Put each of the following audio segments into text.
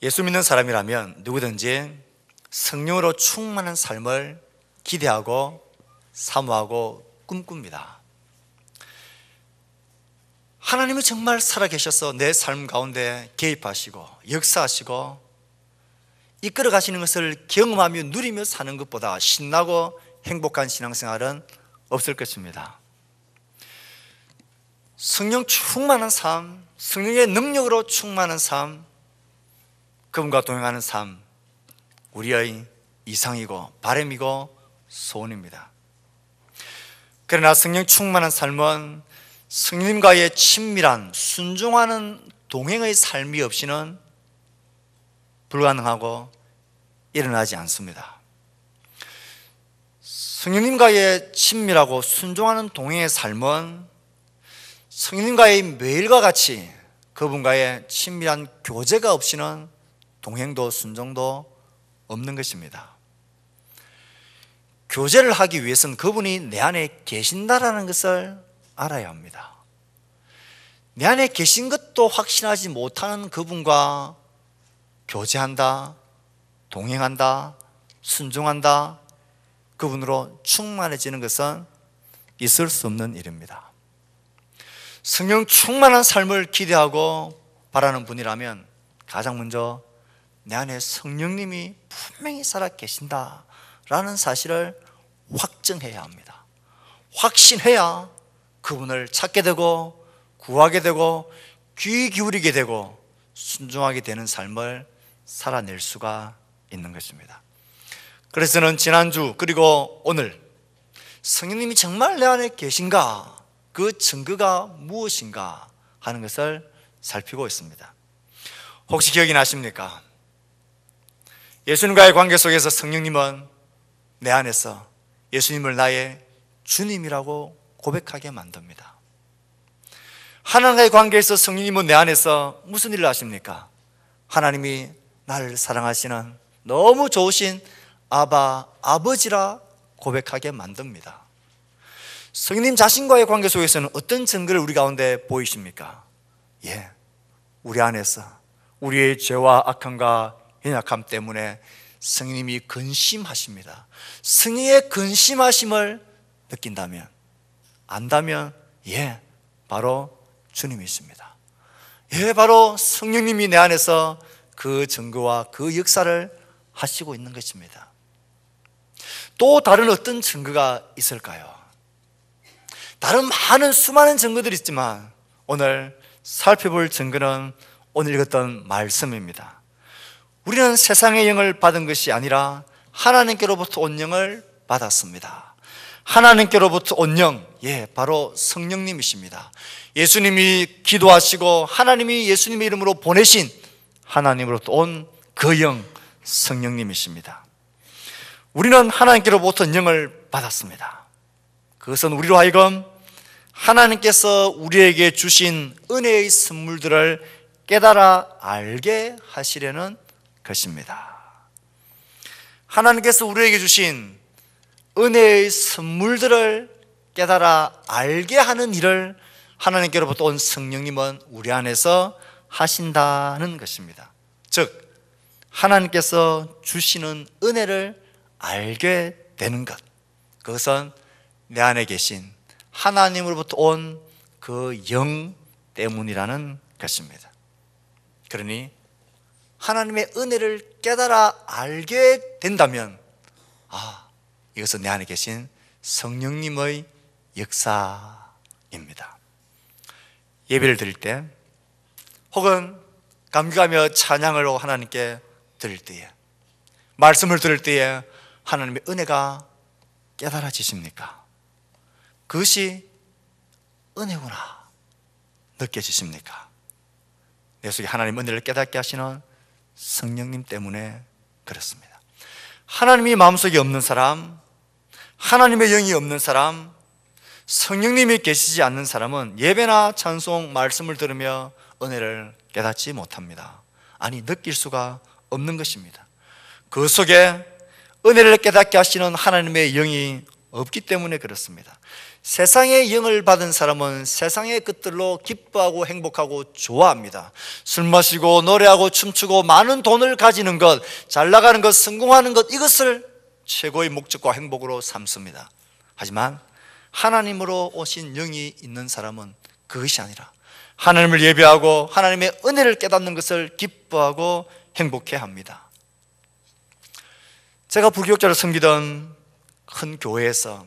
예수 믿는 사람이라면 누구든지 성령으로 충만한 삶을 기대하고 사모하고 꿈꿉니다. 하나님이 정말 살아계셔서 내 삶 가운데 개입하시고 역사하시고 이끌어 가시는 것을 경험하며 누리며 사는 것보다 신나고 행복한 신앙생활은 없을 것입니다. 성령 충만한 삶, 성령의 능력으로 충만한 삶, 그분과 동행하는 삶, 우리의 이상이고 바람이고 소원입니다. 그러나 성령 충만한 삶은 성령님과의 친밀한 순종하는 동행의 삶이 없이는 불가능하고 일어나지 않습니다. 성령님과의 친밀하고 순종하는 동행의 삶은 성령님과의 매일과 같이 그분과의 친밀한 교제가 없이는 동행도 순종도 없는 것입니다. 교제를 하기 위해서는 그분이 내 안에 계신다라는 것을 알아야 합니다. 내 안에 계신 것도 확신하지 못하는 그분과 교제한다, 동행한다, 순종한다, 그분으로 충만해지는 것은 있을 수 없는 일입니다. 성령 충만한 삶을 기대하고 바라는 분이라면 가장 먼저 내 안에 성령님이 분명히 살아 계신다라는 사실을 확증해야 합니다. 확신해야 그분을 찾게 되고 구하게 되고 귀 기울이게 되고 순종하게 되는 삶을 살아낼 수가 있는 것입니다. 그래서 저는 지난주 그리고 오늘 성령님이 정말 내 안에 계신가, 그 증거가 무엇인가 하는 것을 살피고 있습니다. 혹시 기억이 나십니까? 예수님과의 관계 속에서 성령님은 내 안에서 예수님을 나의 주님이라고 고백하게 만듭니다. 하나님과의 관계에서 성령님은 내 안에서 무슨 일을 하십니까? 하나님이 나를 사랑하시는 너무 좋으신 아버지라 고백하게 만듭니다. 성령님 자신과의 관계 속에서는 어떤 증거를 우리 가운데 보이십니까? 우리 안에서 우리의 죄와 악함과 연약함 때문에 성령님이 근심하십니다. 성령의 근심하심을 느낀다면, 안다면 바로 주님이십니다. 바로 성령님이 내 안에서 그 증거와 그 역사를 하시고 있는 것입니다. 또 다른 어떤 증거가 있을까요? 다른 많은 수많은 증거들이 있지만 오늘 살펴볼 증거는 오늘 읽었던 말씀입니다. 우리는 세상의 영을 받은 것이 아니라 하나님께로부터 온 영을 받았습니다. 하나님께로부터 온 영, 바로 성령님이십니다. 예수님이 기도하시고 하나님이 예수님의 이름으로 보내신 하나님으로부터 온 그 영, 성령님이십니다. 우리는 하나님께로부터 영을 받았습니다. 그것은 우리로 하여금 하나님께서 우리에게 주신 은혜의 선물들을 깨달아 알게 하시려는 것입니다. 하나님께서 우리에게 주신 은혜의 선물들을 깨달아 알게 하는 일을 하나님께로부터 온 성령님은 우리 안에서 하신다는 것입니다. 즉 하나님께서 주시는 은혜를 알게 되는 것, 그것은 내 안에 계신 하나님으로부터 온 그 영 때문이라는 것입니다. 그러니 하나님의 은혜를 깨달아 알게 된다면 이것은 내 안에 계신 성령님의 역사입니다. 예배를 드릴 때 혹은 감격하며 찬양을 하나님께 드릴 때에, 말씀을 들을 때에 하나님의 은혜가 깨달아지십니까? 그것이 은혜구나 느껴지십니까? 내 속에 하나님 은혜를 깨닫게 하시는 성령님 때문에 그렇습니다. 하나님이 마음속에 없는 사람, 하나님의 영이 없는 사람, 성령님이 계시지 않는 사람은 예배나 찬송, 말씀을 들으며 은혜를 깨닫지 못합니다. 아니, 느낄 수가 없는 것입니다. 그 속에 은혜를 깨닫게 하시는 하나님의 영이 없기 때문에 그렇습니다. 세상의 영을 받은 사람은 세상의 것들로 기뻐하고 행복하고 좋아합니다. 술 마시고 노래하고 춤추고 많은 돈을 가지는 것, 잘 나가는 것, 성공하는 것, 이것을 최고의 목적과 행복으로 삼습니다. 하지만 하나님으로 오신 영이 있는 사람은 그것이 아니라 하나님을 예배하고 하나님의 은혜를 깨닫는 것을 기뻐하고 행복해합니다. 제가 불교육자를 섬기던 큰 교회에서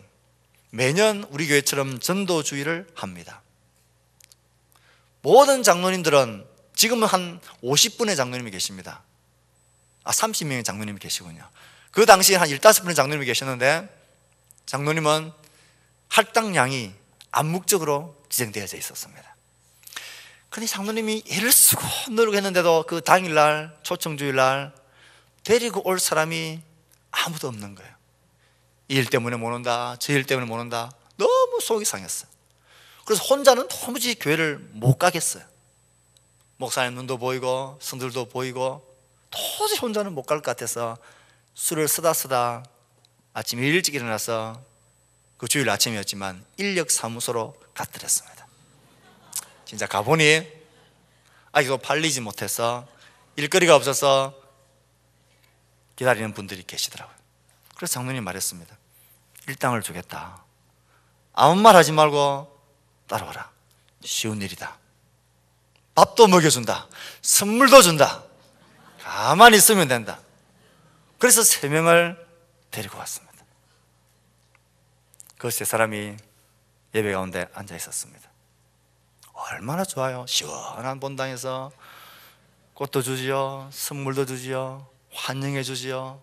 매년 우리 교회처럼 전도주의를 합니다. 모든 장로님들은 지금은 한 50분의 장로님이 계십니다. 30명의 장로님이 계시군요. 그 당시에 한 15분의 장로님이 계셨는데, 장로님은 할당량이 암묵적으로 지정되어져 있었습니다. 그런데 장로님이 애를 쓰고 노력했는데도 그 당일날, 초청주일날 데리고 올 사람이 아무도 없는 거예요. 이 일 때문에 못 온다, 저 일 때문에 못 온다. 너무 속이 상했어요. 그래서 혼자는 도무지 교회를 못 가겠어요. 목사님 눈도 보이고 성들도 보이고 도저히 혼자는 못 갈 것 같아서 술을 쓰다 아침 일찍 일어나서, 그 주일 아침이었지만 인력사무소로 갔더랬습니다. 진짜 가보니 아직도 팔리지 못해서 일거리가 없어서 기다리는 분들이 계시더라고요. 그래서 장로님이 말했습니다. 일당을 주겠다. 아무 말 하지 말고 따라와라. 쉬운 일이다. 밥도 먹여준다. 선물도 준다. 가만히 있으면 된다. 그래서 3명을 데리고 왔습니다. 그 3사람이 예배 가운데 앉아 있었습니다. 얼마나 좋아요. 시원한 본당에서 꽃도 주지요, 선물도 주지요, 환영해 주지요,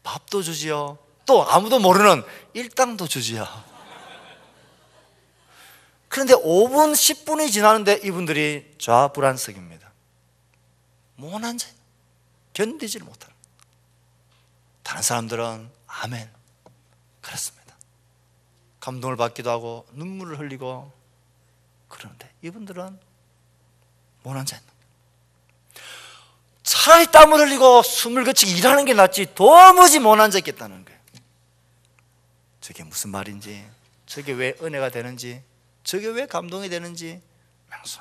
밥도 주지요, 또 아무도 모르는 일당도 주지요. 그런데 5분, 10분이 지나는데 이분들이 좌불안석입니다. 못 앉아, 견디지를 못하는. 다른 사람들은 아멘, 그렇습니다. 감동을 받기도 하고 눈물을 흘리고 그러는데 이분들은 못 앉아 있는 거예요. 차라리 땀을 흘리고 숨을 거치고 일하는 게 낫지 도무지 못 앉아 있겠다는 거예요. 저게 무슨 말인지, 저게 왜 은혜가 되는지, 저게 왜 감동이 되는지 명수.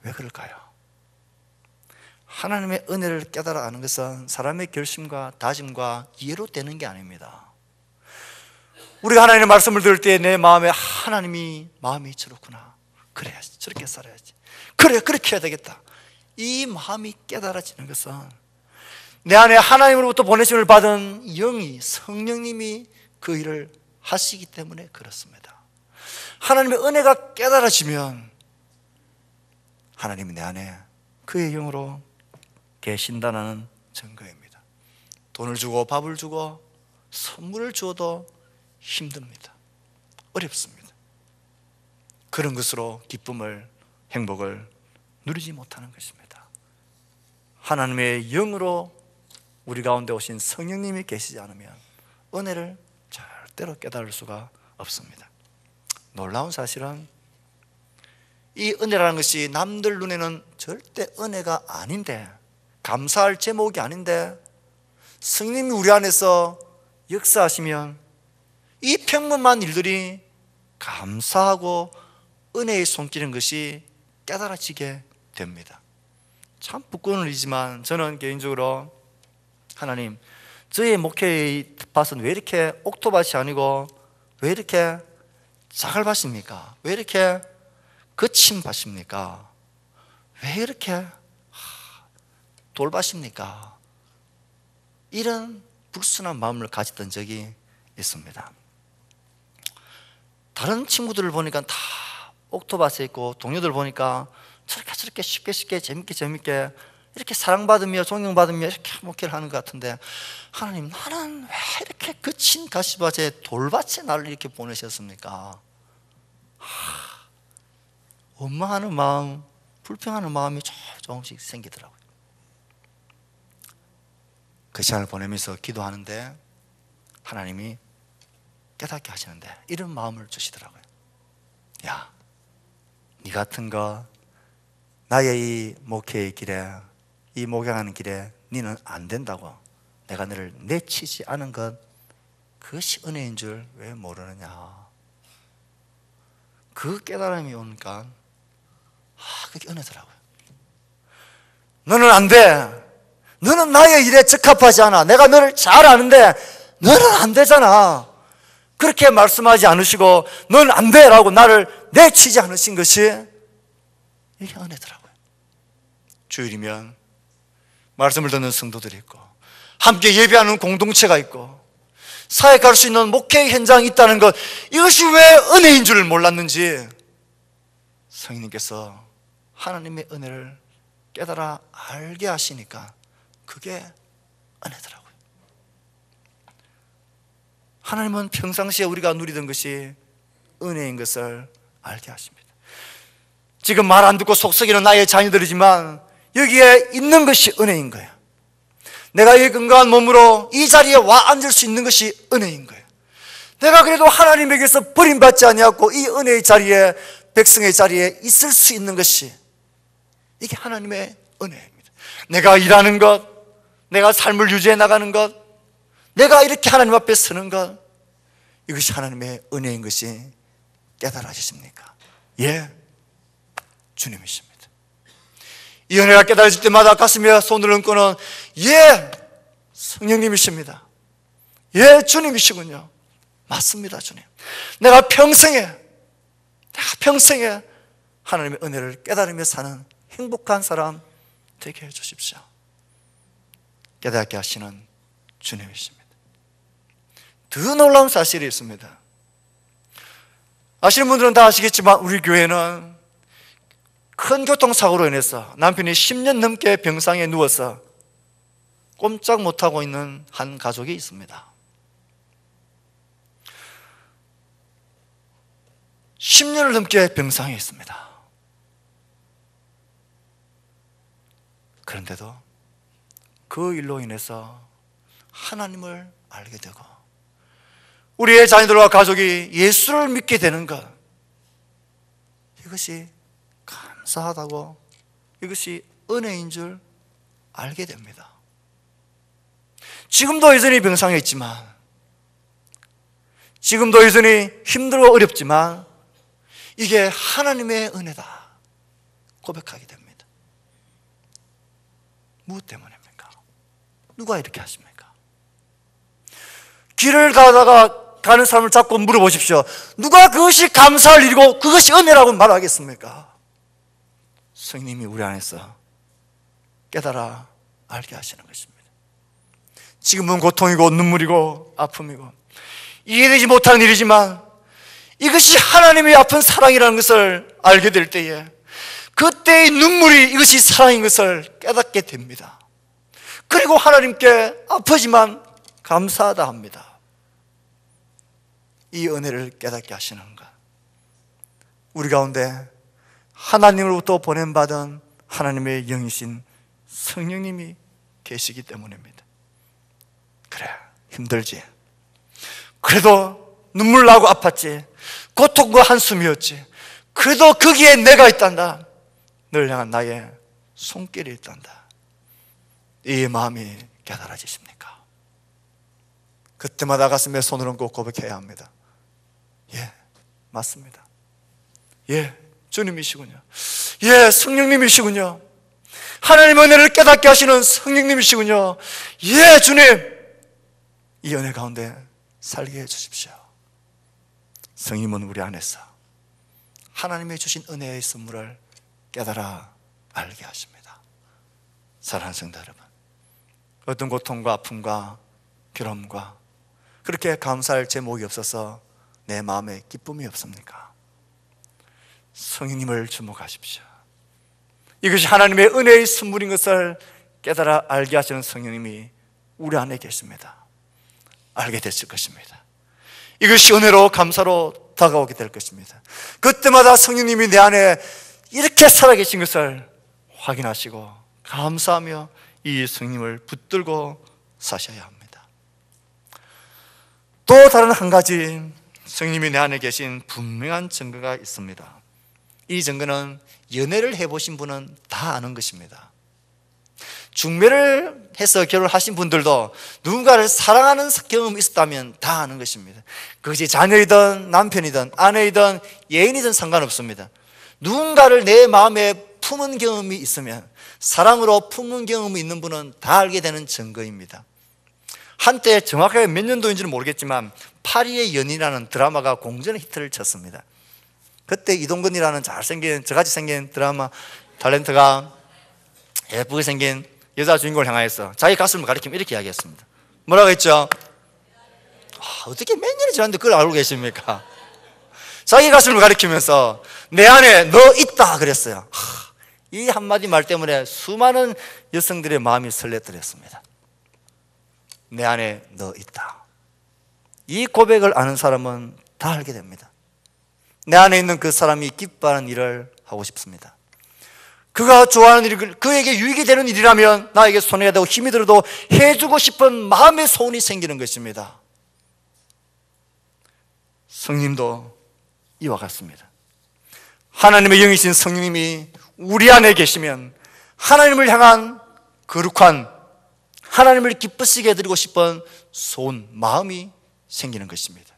왜 그럴까요? 하나님의 은혜를 깨달아 아는 것은 사람의 결심과 다짐과 이해로 되는 게 아닙니다. 우리가 하나님의 말씀을 들을 때 내 마음에 하나님이 마음이 저렇구나, 그래야지, 저렇게 살아야지, 그래, 그렇게 해야 되겠다, 이 마음이 깨달아지는 것은 내 안에 하나님으로부터 보내심을 받은 영이, 성령님이 그 일을 하시기 때문에 그렇습니다. 하나님의 은혜가 깨달아지면 하나님이 내 안에 그의 영으로 계신다는 증거입니다. 돈을 주고 밥을 주고 선물을 주어도 힘듭니다. 어렵습니다. 그런 것으로 기쁨을, 행복을 누리지 못하는 것입니다. 하나님의 영으로 우리 가운데 오신 성령님이 계시지 않으면 은혜를 절대로 깨달을 수가 없습니다. 놀라운 사실은 이 은혜라는 것이 남들 눈에는 절대 은혜가 아닌데, 감사할 제목이 아닌데, 성령님이 우리 안에서 역사하시면 이 평범한 일들이 감사하고 은혜의 손길인 것이 깨달아지게 됩니다. 참 부끄러운 일이지만 저는 개인적으로 하나님, 저의 목회의 밭은 왜 이렇게 옥토밭이 아니고 왜 이렇게 자갈밭입니까? 왜 이렇게 거친 밭입니까? 왜 이렇게 돌밭입니까? 이런 불순한 마음을 가졌던 적이 있습니다. 다른 친구들을 보니까 다 옥토밭에 있고, 동료들 보니까 저렇게 쉽게 재밌게 이렇게 사랑받으며 존경받으며 이렇게 목회를 하는 것 같은데, 하나님, 나는 왜 이렇게 거친 가시밭에 돌밭에 나를 이렇게 보내셨습니까? 원망하는 마음, 불평하는 마음이 조금씩 생기더라고요. 그 시간을 보내면서 기도하는데 하나님이 깨닫게 하시는데 이런 마음을 주시더라고요. 야, 네 같은 거 나의 이 목회의 길에, 이 목양하는 길에 너는 안 된다고. 내가 너를 내치지 않은 것 그것이 은혜인 줄 왜 모르느냐. 그 깨달음이 오니까 그게 은혜더라고요. 너는 안 돼. 너는 나의 일에 적합하지 않아. 내가 너를 잘 아는데 너는 안 되잖아. 그렇게 말씀하지 않으시고 너는 안 돼 라고 나를 내치지 않으신 것이 이게 은혜더라고요. 주일이면 말씀을 듣는 성도들이 있고 함께 예배하는 공동체가 있고 사회 갈 수 있는 목회 현장이 있다는 것, 이것이 왜 은혜인 줄 몰랐는지 성령님께서 하나님의 은혜를 깨달아 알게 하시니까 그게 은혜더라고요. 하나님은 평상시에 우리가 누리던 것이 은혜인 것을 알게 하십니다. 지금 말 안 듣고 속썩이는 나의 자녀들이지만 여기에 있는 것이 은혜인 거예요. 내가 이 건강한 몸으로 이 자리에 와 앉을 수 있는 것이 은혜인 거예요. 내가 그래도 하나님에게서 버림받지 아니하고 이 은혜의 자리에, 백성의 자리에 있을 수 있는 것이, 이게 하나님의 은혜입니다. 내가 일하는 것, 내가 삶을 유지해 나가는 것, 내가 이렇게 하나님 앞에 서는 것, 이것이 하나님의 은혜인 것이 깨달아지십니까? 예, 주님이십니다. 이 은혜가 깨달아질 때마다 가슴에 손을 얹고는 예, 성령님이십니다. 예, 주님이시군요. 맞습니다, 주님. 내가 평생에 하나님의 은혜를 깨달으며 사는 행복한 사람 되게 해주십시오. 깨닫게 하시는 주님이십니다. 더 놀라운 사실이 있습니다. 아시는 분들은 다 아시겠지만 우리 교회는 큰 교통사고로 인해서 남편이 10년 넘게 병상에 누워서 꼼짝 못하고 있는 한 가족이 있습니다. 10년을 넘게 병상에 있습니다. 그런데도 그 일로 인해서 하나님을 알게 되고 우리의 자녀들과 가족이 예수를 믿게 되는 것, 이것이 감사하다고, 이것이 은혜인 줄 알게 됩니다. 지금도 여전히 병상에 있지만, 지금도 여전히 힘들고 어렵지만 이게 하나님의 은혜다 고백하게 됩니다. 무엇 때문입니까? 누가 이렇게 하십니까? 길을 가다가 가는 사람을 잡고 물어보십시오. 누가 그것이 감사할 일이고 그것이 은혜라고 말하겠습니까? 성령님이 우리 안에서 깨달아 알게 하시는 것입니다. 지금은 고통이고 눈물이고 아픔이고 이해되지 못하는 일이지만 이것이 하나님의 아픈 사랑이라는 것을 알게 될 때에 그때의 눈물이 이것이 사랑인 것을 깨닫게 됩니다. 그리고 하나님께 아프지만 감사하다 합니다. 이 은혜를 깨닫게 하시는 것, 우리 가운데 하나님으로부터 보냄받은 하나님의 영이신 성령님이 계시기 때문입니다. 그래, 힘들지. 그래도 눈물 나고 아팠지. 고통과 한숨이었지. 그래도 거기에 내가 있단다. 널 향한 나의 손길이 있단다. 이 마음이 깨달아지십니까? 그때마다 가슴에 손을 얹고 고백해야 합니다. 예, 맞습니다. 예, 주님이시군요. 예, 성령님이시군요. 하나님의 은혜를 깨닫게 하시는 성령님이시군요. 예, 주님, 이 은혜 가운데 살게 해주십시오. 성령님은 우리 안에서 하나님의 주신 은혜의 선물을 깨달아 알게 하십니다. 사랑하는 성도 여러분, 어떤 고통과 아픔과 괴로움과 그렇게 감사할 제목이 없어서 내 마음에 기쁨이 없습니까? 성령님을 주목하십시오. 이것이 하나님의 은혜의 선물인 것을 깨달아 알게 하시는 성령님이 우리 안에 계십니다. 알게 됐을 것입니다. 이것이 은혜로 감사로 다가오게 될 것입니다. 그때마다 성령님이 내 안에 이렇게 살아계신 것을 확인하시고 감사하며 이 성령님을 붙들고 사셔야 합니다. 또 다른 한 가지 성령님이 내 안에 계신 분명한 증거가 있습니다. 이 증거는 연애를 해보신 분은 다 아는 것입니다. 중매를 해서 결혼하신 분들도 누군가를 사랑하는 경험이 있었다면 다 아는 것입니다. 그것이 자녀이든 남편이든 아내이든 예인이든 상관없습니다. 누군가를 내 마음에 품은 경험이 있으면, 사랑으로 품은 경험이 있는 분은 다 알게 되는 증거입니다. 한때 정확하게 몇 년도인지는 모르겠지만 파리의 연인이라는 드라마가 공전의 히트를 쳤습니다. 그때 이동건이라는 잘생긴, 저같이 생긴 드라마 탤런트가 예쁘게 생긴 여자 주인공을 향하여서 자기 가슴을 가리키며 이렇게 이야기했습니다. 뭐라고 했죠? 어떻게 몇 년이 지났는데 그걸 알고 계십니까? 자기 가슴을 가리키면서 내 안에 너 있다 그랬어요. 이 한마디 말 때문에 수많은 여성들의 마음이 설레더랬습니다. 내 안에 너 있다. 이 고백을 아는 사람은 다 알게 됩니다. 내 안에 있는 그 사람이 기뻐하는 일을 하고 싶습니다. 그가 좋아하는 일, 그에게 유익이 되는 일이라면 나에게 손해가 되고 힘이 들어도 해주고 싶은 마음의 소원이 생기는 것입니다. 성령님도 이와 같습니다. 하나님의 영이신 성령님이 우리 안에 계시면 하나님을 향한 거룩한, 하나님을 기쁘시게 해드리고 싶은 소원, 마음이 생기는 것입니다.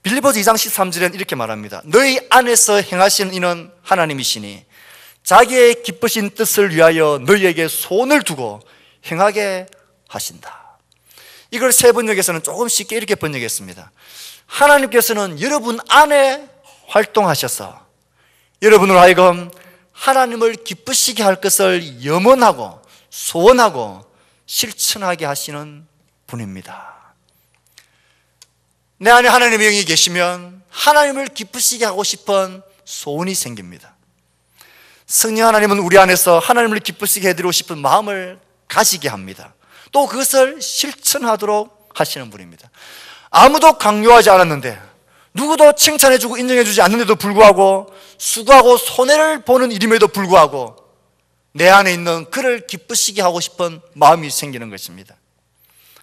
빌립보서 2장 13절에는 이렇게 말합니다. 너희 안에서 행하시는 이는 하나님이시니 자기의 기쁘신 뜻을 위하여 너희에게 소원을 두고 행하게 하신다. 이걸 새 번역에서는 조금 쉽게 이렇게 번역했습니다. 하나님께서는 여러분 안에 활동하셔서 여러분으로 하여금 하나님을 기쁘시게 할 것을 염원하고 소원하고 실천하게 하시는 분입니다. 내 안에 하나님의 영이 계시면 하나님을 기쁘시게 하고 싶은 소원이 생깁니다. 성령 하나님은 우리 안에서 하나님을 기쁘시게 해드리고 싶은 마음을 가지게 합니다. 또 그것을 실천하도록 하시는 분입니다. 아무도 강요하지 않았는데, 누구도 칭찬해주고 인정해주지 않는데도 불구하고, 수고하고 손해를 보는 일임에도 불구하고 내 안에 있는 그를 기쁘시게 하고 싶은 마음이 생기는 것입니다.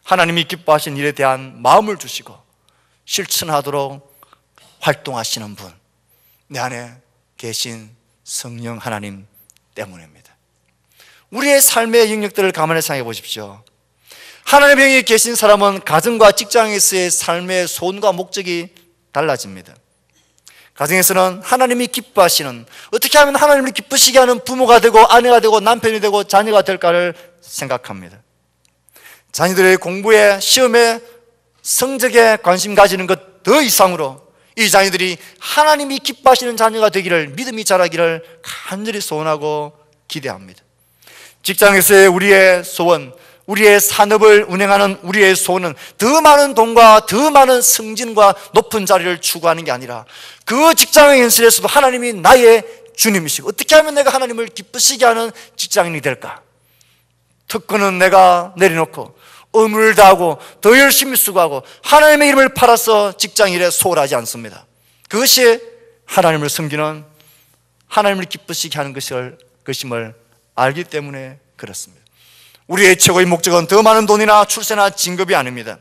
하나님이 기뻐하신 일에 대한 마음을 주시고 실천하도록 활동하시는 분, 내 안에 계신 성령 하나님 때문입니다. 우리의 삶의 영역들을 가만히 생각해 보십시오. 하나님의 영이 계신 사람은 가정과 직장에서의 삶의 소원과 목적이 달라집니다. 가정에서는 하나님이 기뻐하시는, 어떻게 하면 하나님을 기쁘시게 하는 부모가 되고 아내가 되고 남편이 되고 자녀가 될까를 생각합니다. 자녀들의 공부에, 시험에, 성적에 관심 가지는 것 더 이상으로 이 자녀들이 하나님이 기뻐하시는 자녀가 되기를, 믿음이 자라기를 간절히 소원하고 기대합니다. 직장에서의 우리의 소원, 우리의 산업을 운행하는 우리의 소원은 더 많은 돈과 더 많은 승진과 높은 자리를 추구하는 게 아니라 그 직장의 현실에서도 하나님이 나의 주님이시고, 어떻게 하면 내가 하나님을 기쁘시게 하는 직장인이 될까? 특권은 내가 내려놓고 의무를 다하고 더 열심히 수고하고 하나님의 이름을 팔아서 직장일에 소홀하지 않습니다. 그것이 하나님을 섬기는, 하나님을 기쁘시게 하는 것임을 알기 때문에 그렇습니다. 우리의 최고의 목적은 더 많은 돈이나 출세나 진급이 아닙니다.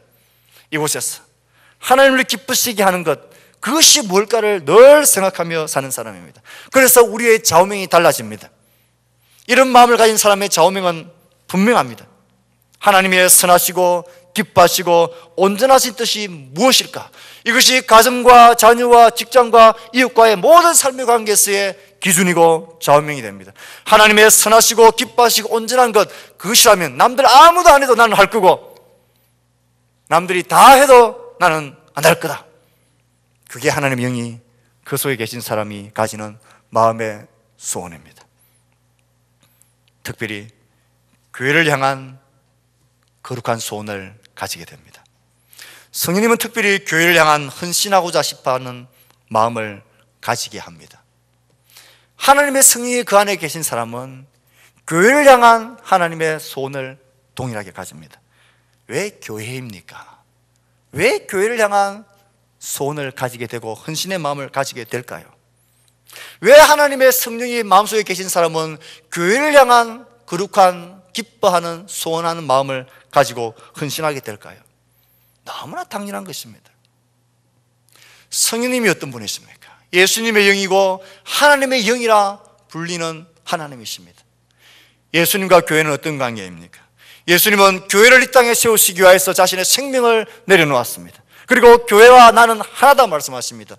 이곳에서 하나님을 기쁘시게 하는 것, 그것이 뭘까를 늘 생각하며 사는 사람입니다. 그래서 우리의 좌우명이 달라집니다. 이런 마음을 가진 사람의 좌우명은 분명합니다. 하나님의 선하시고 기뻐하시고 온전하신 뜻이 무엇일까? 이것이 가정과 자녀와 직장과 이웃과의 모든 삶의 관계에서의 기준이고 좌우명이 됩니다. 하나님의 선하시고 기뻐하시고 온전한 것, 그것이라면 남들 아무도 안 해도 나는 할 거고 남들이 다 해도 나는 안 할 거다. 그게 하나님의 영이 그 속에 계신 사람이 가지는 마음의 소원입니다. 특별히 교회를 향한 거룩한 소원을 가지게 됩니다. 성령님은 특별히 교회를 향한 헌신하고자 싶어하는 마음을 가지게 합니다. 하나님의 성령이 그 안에 계신 사람은 교회를 향한 하나님의 소원을 동일하게 가집니다. 왜 교회입니까? 왜 교회를 향한 소원을 가지게 되고 헌신의 마음을 가지게 될까요? 왜 하나님의 성령이 마음속에 계신 사람은 교회를 향한 거룩한, 기뻐하는, 소원하는 마음을 가지고 헌신하게 될까요? 너무나 당연한 것입니다. 성령님이 어떤 분이십니까? 예수님의 영이고 하나님의 영이라 불리는 하나님이십니다. 예수님과 교회는 어떤 관계입니까? 예수님은 교회를 이 땅에 세우시기 위해서 자신의 생명을 내려놓았습니다. 그리고 교회와 나는 하나다 말씀하십니다.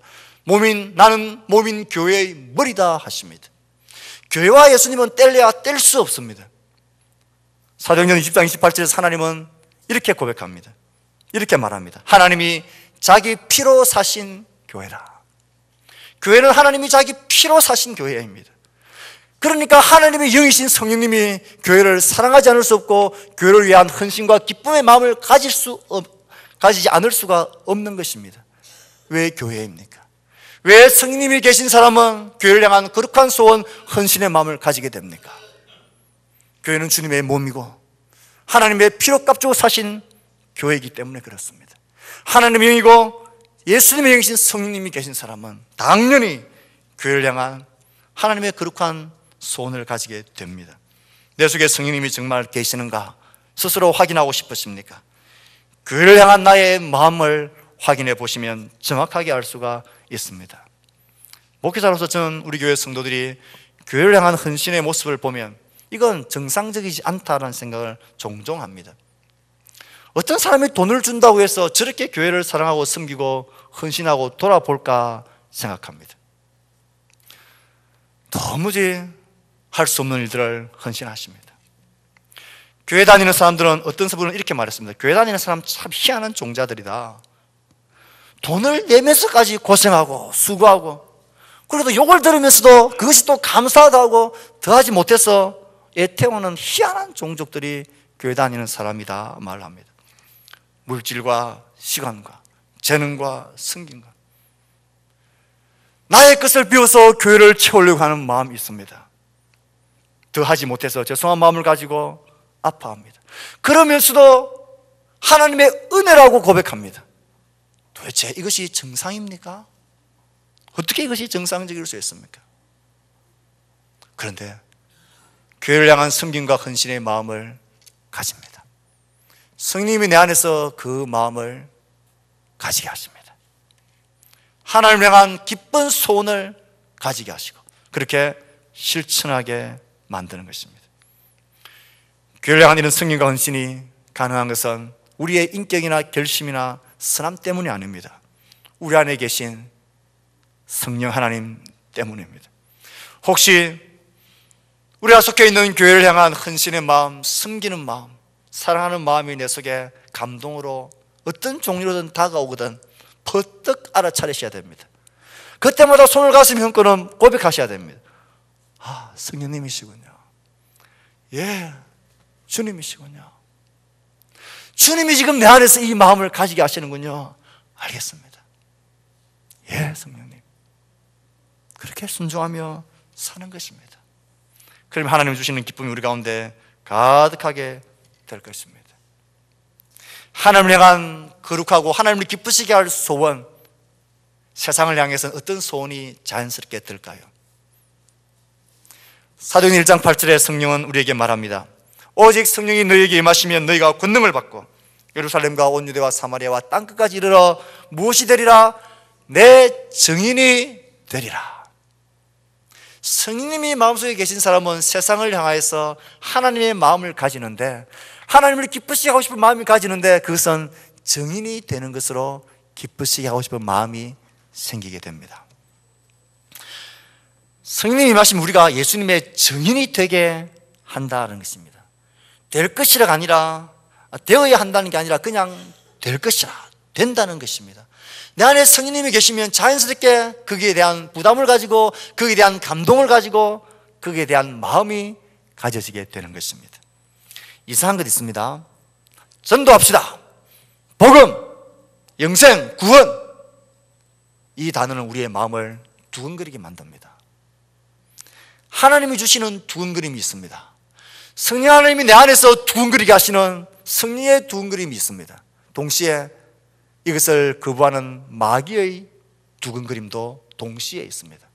나는 몸인 교회의 머리다 하십니다. 교회와 예수님은 뗄래야 뗄 수 없습니다. 사도행전 20장 28절에서 하나님은 이렇게 고백합니다. 이렇게 말합니다. 하나님이 자기 피로 사신 교회라. 교회는 하나님이 자기 피로 사신 교회입니다. 그러니까 하나님의 영이신 성령님이 교회를 사랑하지 않을 수 없고 교회를 위한 헌신과 기쁨의 마음을 가지지 않을 수가 없는 것입니다. 왜 교회입니까? 왜 성령님이 계신 사람은 교회를 향한 거룩한 소원, 헌신의 마음을 가지게 됩니까? 교회는 주님의 몸이고 하나님의 피로 값주고 사신 교회이기 때문에 그렇습니다. 하나님의 영이고 예수님의 영이신 성령님이 계신 사람은 당연히 교회를 향한 하나님의 거룩한 소원을 가지게 됩니다. 내 속에 성령님이 정말 계시는가 스스로 확인하고 싶으십니까? 교회를 향한 나의 마음을 확인해 보시면 정확하게 알 수가 있습니다. 목회자로서 저는 우리 교회 성도들이 교회를 향한 헌신의 모습을 보면 이건 정상적이지 않다는 생각을 종종 합니다. 어떤 사람이 돈을 준다고 해서 저렇게 교회를 사랑하고 섬기고 헌신하고 돌아볼까 생각합니다. 도무지 할 수 없는 일들을 헌신하십니다. 교회 다니는 사람들은 어떤 분은 이렇게 말했습니다. 교회 다니는 사람 참 희한한 종자들이다. 돈을 내면서까지 고생하고 수고하고 그래도 욕을 들으면서도 그것이 또 감사하다고 더하지 못해서 애태우는 희한한 종족들이 교회 다니는 사람이다 말을 합니다. 물질과 시간과 재능과 승진과 나의 것을 비워서 교회를 채우려고 하는 마음이 있습니다. 더하지 못해서 죄송한 마음을 가지고 아파합니다. 그러면서도 하나님의 은혜라고 고백합니다. 도대체 이것이 정상입니까? 어떻게 이것이 정상적일 수 있습니까? 그런데 교회를 향한 섬김과 헌신의 마음을 가집니다. 성령님이 내 안에서 그 마음을 가지게 하십니다. 하나님을 향한 기쁜 소원을 가지게 하시고 그렇게 실천하게 만드는 것입니다. 교회를 향한 이런 성령과 헌신이 가능한 것은 우리의 인격이나 결심이나 선함 때문이 아닙니다. 우리 안에 계신 성령 하나님 때문입니다. 혹시 우리가 속해 있는 교회를 향한 헌신의 마음, 섬기는 마음, 사랑하는 마음이 내 속에 감동으로 어떤 종류로든 다가오거든 퍼뜩 알아차리셔야 됩니다. 그때마다 손을 가슴에 얹고는 고백하셔야 됩니다. 아, 성령님이시군요. 예, 주님이시군요. 주님이 지금 내 안에서 이 마음을 가지게 하시는군요. 알겠습니다. 예, 성령님. 그렇게 순종하며 사는 것입니다. 그러면 하나님 주시는 기쁨이 우리 가운데 가득하게 될 것입니다. 하나님을 향한 거룩하고 하나님을 기쁘시게 할 소원, 세상을 향해서는 어떤 소원이 자연스럽게 들까요? 사도행전 1장 8절에 성령은 우리에게 말합니다. 오직 성령이 너희에게 임하시면 너희가 권능을 받고 예루살렘과 온 유대와 사마리아와 땅끝까지 이르러 무엇이 되리라? 내 증인이 되리라. 성령님이 마음속에 계신 사람은 세상을 향하여서 하나님의 마음을 가지는데, 하나님을 기쁘시게 하고 싶은 마음이 가지는데, 그것은 증인이 되는 것으로 기쁘시게 하고 싶은 마음이 생기게 됩니다. 성령님이 임하시면 우리가 예수님의 증인이 되게 한다는 것입니다. 될 것이라가 아니라, 되어야 한다는 게 아니라 그냥 될 것이라, 된다는 것입니다. 내 안에 성령님이 계시면 자연스럽게 거기에 대한 부담을 가지고, 거기에 대한 감동을 가지고, 거기에 대한 마음이 가져지게 되는 것입니다. 이상한 것 있습니다. 전도합시다. 복음, 영생, 구원. 이 단어는 우리의 마음을 두근거리게 만듭니다. 하나님이 주시는 두근거림이 있습니다. 성령 하나님이 내 안에서 두근거리게 하시는 성령의 두근거림이 있습니다. 동시에 이것을 거부하는 마귀의 두근거림도 동시에 있습니다.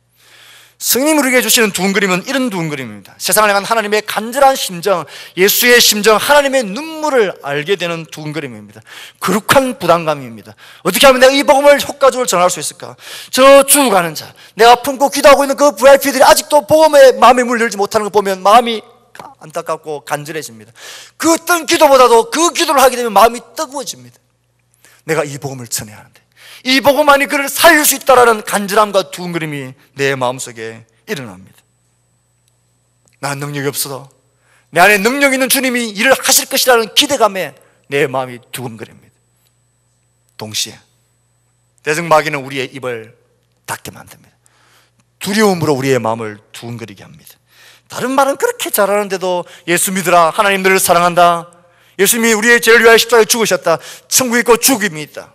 성령이 우리에게 주시는 두근거림은 이런 두근거림입니다. 세상을 향한 하나님의 간절한 심정, 예수의 심정, 하나님의 눈물을 알게 되는 두근거림입니다. 거룩한 부담감입니다. 어떻게 하면 내가 이 복음을 효과적으로 전할 수 있을까? 저 죽어가는 자, 내가 품고 기도하고 있는 그 VIP들이 아직도 복음에 마음의 문을 열지 못하는 거 보면 마음이 안타깝고 간절해집니다. 그 어떤 기도보다도 그 기도를 하게 되면 마음이 뜨거워집니다. 내가 이 복음을 전해야 하는데, 이 복음만이 그를 살릴 수 있다라는 간절함과 두근거림이 내 마음속에 일어납니다. 난 능력이 없어도 내 안에 능력 있는 주님이 일을 하실 것이라는 기대감에 내 마음이 두근거립니다. 동시에 대적마귀는 우리의 입을 닫게 만듭니다. 두려움으로 우리의 마음을 두근거리게 합니다. 다른 말은 그렇게 잘하는데도 예수 믿으라, 하나님 너를 사랑한다, 예수님이 우리의 죄를 위하여 십자가에 죽으셨다, 천국이 있고 죽음이 있다.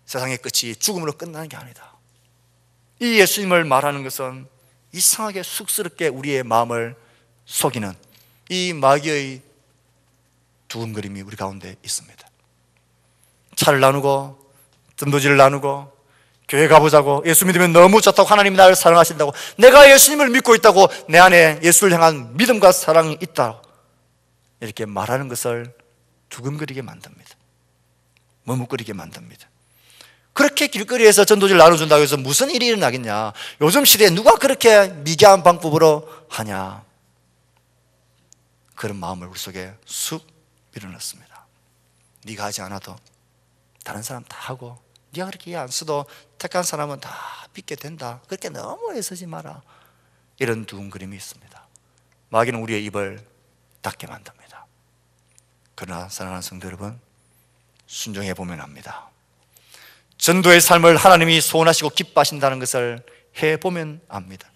세상의 끝이 죽음으로 끝나는 게 아니다. 이 예수님을 말하는 것은 이상하게 쑥스럽게 우리의 마음을 속이는 이 마귀의 두근거림이 우리 가운데 있습니다. 차를 나누고 전도지를 나누고 교회 가보자고, 예수 믿으면 너무 좋다고, 하나님이 나를 사랑하신다고, 내가 예수님을 믿고 있다고, 내 안에 예수를 향한 믿음과 사랑이 있다, 이렇게 말하는 것을 두근거리게 만듭니다. 머뭇거리게 만듭니다. 그렇게 길거리에서 전도지를 나눠준다고 해서 무슨 일이 일어나겠냐, 요즘 시대에 누가 그렇게 미개한 방법으로 하냐, 그런 마음을 우리 속에 쑥 밀어넣습니다. 네가 하지 않아도 다른 사람 다 하고, 네가 그렇게 안 써도 택한 사람은 다 믿게 된다, 그렇게 너무 애쓰지 마라, 이런 두근거림이 있습니다. 마귀는 우리의 입을 닫게 만듭니다. 그러나 사랑하는 성도 여러분, 순종해 보면 압니다. 전도의 삶을 하나님이 소원하시고 기뻐하신다는 것을 해보면 압니다.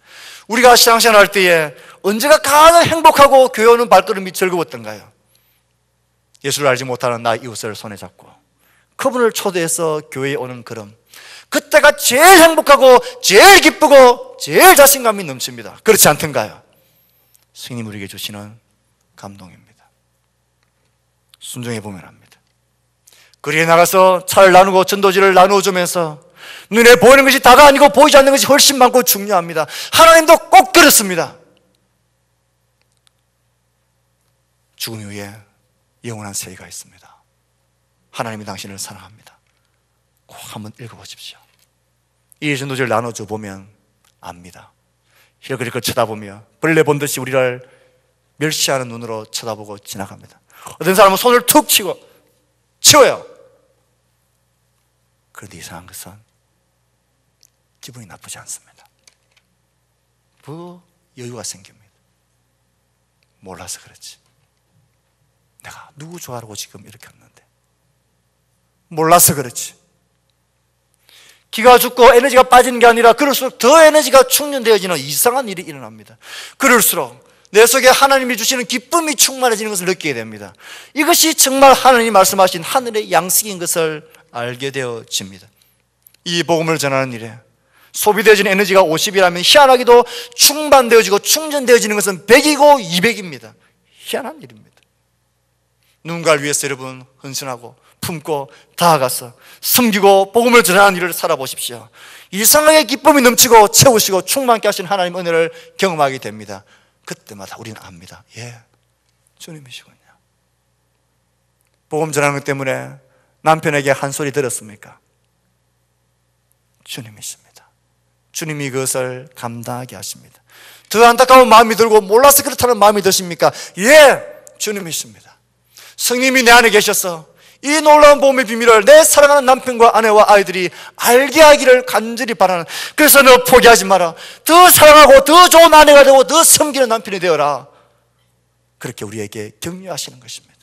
우리가 신앙생활 할 때에 언제가 가장 행복하고 교회 오는 발걸음이 즐거웠던가요? 예수를 알지 못하는 나 이웃을 손에 잡고 그분을 초대해서 교회에 오는 걸음, 그때가 제일 행복하고 제일 기쁘고 제일 자신감이 넘칩니다. 그렇지 않던가요? 스님 우리에게 주시는 감동입니다. 순종해 보면 합니다. 거리에 나가서 차를 나누고 전도지를 나누어주면서 눈에 보이는 것이 다가 아니고 보이지 않는 것이 훨씬 많고 중요합니다. 하나님도 꼭 그렇습니다. 죽음 이후에 영원한 세계가 있습니다. 하나님이 당신을 사랑합니다. 꼭 한번 읽어보십시오. 이 전도지를 나눠줘 보면 압니다. 힐그릭을 쳐다보며 벌레 본 듯이 우리를 멸시하는 눈으로 쳐다보고 지나갑니다. 어떤 사람은 손을 툭 치고 치워요. 그런데 이상한 것은 기분이 나쁘지 않습니다. 여유가 생깁니다. 몰라서 그렇지. 내가 누구 좋아하라고 지금 이렇게 했는데 몰라서 그렇지. 기가 죽고 에너지가 빠지는 게 아니라 그럴수록 더 에너지가 충전되어지는 이상한 일이 일어납니다. 그럴수록 내 속에 하나님이 주시는 기쁨이 충만해지는 것을 느끼게 됩니다. 이것이 정말 하나님이 말씀하신 하늘의 양식인 것을 알게 되어집니다. 이 복음을 전하는 일에 소비되어지는 에너지가 50이라면 희한하게도 충만되어지고 충전되어지는 것은 100이고 200입니다. 희한한 일입니다. 누군가를 위해서 여러분 헌신하고 품고 다가가서 섬기고 복음을 전하는 일을 살아보십시오. 이상하게 기쁨이 넘치고 채우시고 충만케 하신 하나님의 은혜를 경험하게 됩니다. 그때마다 우리는 압니다. 예, 주님이시군요. 복음 전하는 것 때문에 남편에게 한 소리 들었습니까? 주님이십니다. 주님이 그것을 감당하게 하십니다. 더 안타까운 마음이 들고 몰라서 그렇다는 마음이 드십니까? 예, 주님이십니다. 성님이 내 안에 계셔서 이 놀라운 복음의 비밀을 내 사랑하는 남편과 아내와 아이들이 알게 하기를 간절히 바라는, 그래서 너 포기하지 마라, 더 사랑하고 더 좋은 아내가 되고 더 섬기는 남편이 되어라, 그렇게 우리에게 격려하시는 것입니다.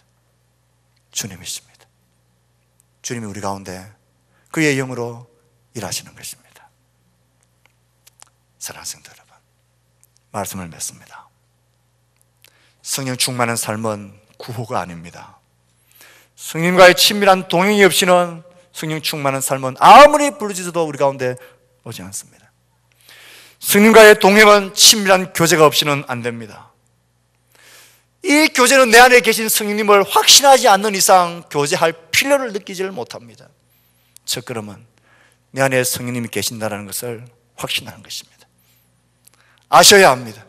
주님이십니다. 주님이 우리 가운데 그의 영으로 일하시는 것입니다. 사랑하는 성도 여러분, 말씀을 맺습니다. 성령 충만한 삶은 구호가 아닙니다. 성령과의 친밀한 동행이 없이는 성령 충만한 삶은 아무리 부르짖어도 우리 가운데 오지 않습니다. 성령과의 동행은 친밀한 교제가 없이는 안 됩니다. 이 교제는 내 안에 계신 성령님을 확신하지 않는 이상 교제할 필요를 느끼지를 못합니다. 첫 걸음은 내 안에 성령님이 계신다는 것을 확신하는 것입니다. 아셔야 합니다.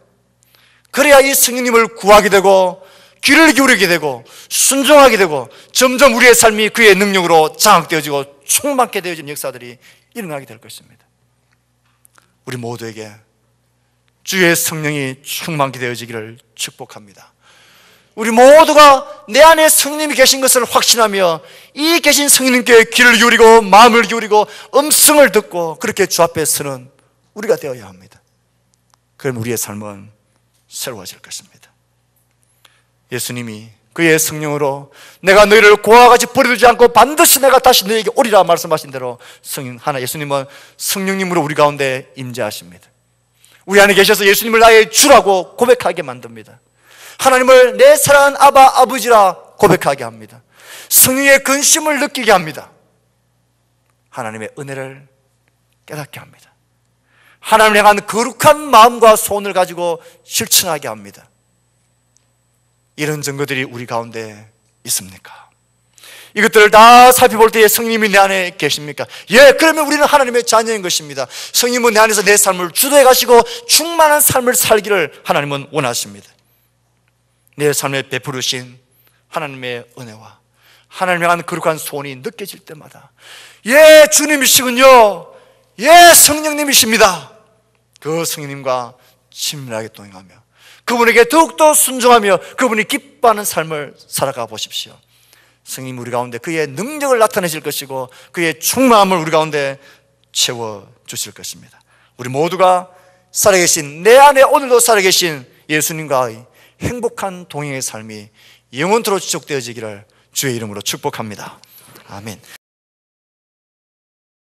그래야 이 성령님을 구하게 되고 귀를 기울이게 되고 순종하게 되고 점점 우리의 삶이 그의 능력으로 장악되어지고 충만케 되어지는 역사들이 일어나게 될 것입니다. 우리 모두에게 주의 성령이 충만케 되어지기를 축복합니다. 우리 모두가 내 안에 성령님이 계신 것을 확신하며 이 계신 성령님께 귀를 기울이고 마음을 기울이고 음성을 듣고 그렇게 주 앞에 서는 우리가 되어야 합니다. 그럼 우리의 삶은 새로워질 것입니다. 예수님이 그의 성령으로 내가 너희를 고와 같이 버려두지 않고 반드시 내가 다시 너희에게 오리라 말씀하신 대로 예수님은 성령님으로 우리 가운데 임재하십니다. 우리 안에 계셔서 예수님을 나의 주라고 고백하게 만듭니다. 하나님을 내 사랑하는 아바 아버지라 고백하게 합니다. 성령의 근심을 느끼게 합니다. 하나님의 은혜를 깨닫게 합니다. 하나님을 향한 거룩한 마음과 소원을 가지고 실천하게 합니다. 이런 증거들이 우리 가운데 있습니까? 이것들을 다 살펴볼 때에 성령님이 내 안에 계십니까? 예, 그러면 우리는 하나님의 자녀인 것입니다. 성령님은 내 안에서 내 삶을 주도해 가시고 충만한 삶을 살기를 하나님은 원하십니다. 내 삶에 베푸르신 하나님의 은혜와 하나님을 향한 거룩한 소원이 느껴질 때마다 예, 주님이시군요. 예, 성령님이십니다. 그 성령님과 친밀하게 동행하며 그분에게 더욱더 순종하며 그분이 기뻐하는 삶을 살아가 보십시오. 성령 우리 가운데 그의 능력을 나타내실 것이고 그의 충만함을 우리 가운데 채워주실 것입니다. 우리 모두가 살아계신 내 안에 오늘도 살아계신 예수님과의 행복한 동행의 삶이 영원토록 지속되어지기를 주의 이름으로 축복합니다. 아멘.